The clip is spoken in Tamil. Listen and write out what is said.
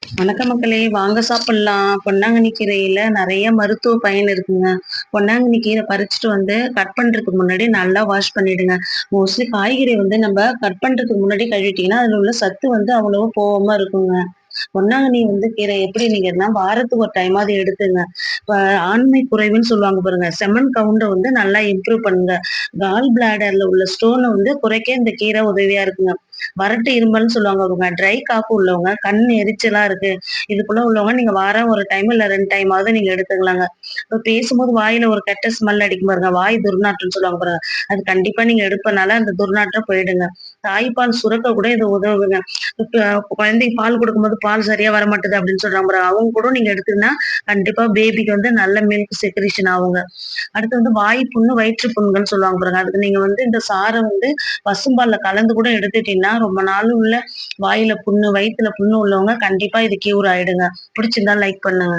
வணக்கம் மக்களே! வாங்க சாப்பிடலாம். பொன்னாங்கண்ணி கீரையில நெறைய மருத்துவ பயன் இருக்குங்க. பொன்னாங்கண்ணி கீரை பறிச்சுட்டு வந்து கட் பண்றதுக்கு முன்னாடி நல்லா வாஷ் பண்ணிடுங்க. மோஸ்ட்லி காய்கறி வந்து நம்ப கட் பண்றதுக்கு முன்னாடி கழுவிட்டீங்கன்னா, அதில உள்ள சத்து வந்து அவ்வளவா போகாம இருக்குங்க. பொன்னாங்கண்ணி வந்து கீரை எப்படி நீங்கன்னா, வாரத்துக்கு ஒரு டைமாவது எடுத்துங்க. இப்ப ஆண்மை குறைவுன்னு சொல்லுவாங்க பாருங்க. செமன் கவுண்ட்ட வந்து நல்லா இம்ப்ரூவ் பண்ணுங்க. கால் பிளாடர்ல உள்ள ஸ்டோன வந்து குறைக்க இந்த கீரை உதவியா இருக்குங்க. வறட்டு இருமல்ன்னு சொல்லுவாங்க பாருங்க. ட்ரை காஃப் உள்ளவங்க, கண் எரிச்சலா இருக்கு. இதுபோல உள்ளவங்க நீங்க வாரம் 1 டைம் இல்ல 2 டைமாவது நீங்க எடுத்துக்கலாங்க. இப்ப பேசும்போது வாயில ஒரு கெட்ட ஸ்மெல் அடிக்கும் பாருங்க. வாய் துர்நாற்றம்ன்னு சொல்லுவாங்க பாருங்க. அது கண்டிப்பா நீங்க எடுப்பனால அந்த துர்நாற்றம் போயிடுங்க. தாய்ப்பால் சுரக்க கூட இது உதவுங்க. இப்ப குழந்தைக்கு பால் குடுக்கும்போது பால் சரியா வரமாட்டுது அப்படின்னு சொல்றாங்க பாருங்க. அவங்க கூட நீங்க எடுத்தீங்கன்னா, கண்டிப்பா பேபிக்கு வந்து நல்ல மில்க் செக்ரீஷன் ஆகுங்க. அடுத்து வந்து வாய் புண்ணு, வயிற்று புண்கள்ன்னு சொல்லுவாங்க பாருங்க. அதுக்கு நீங்க வந்து இந்த சார வந்து பசும்பால்ல கலந்து கூட எடுத்துட்டீங்கன்னா, ரொம்ப நாள் உள்ள வாயில புண்ணு, வயித்துல புண்ணு உள்ளவங்க கண்டிப்பா இது கியூர் ஆயிடுங்க. பிடிச்சிருந்தா லைக் பண்ணுங்க.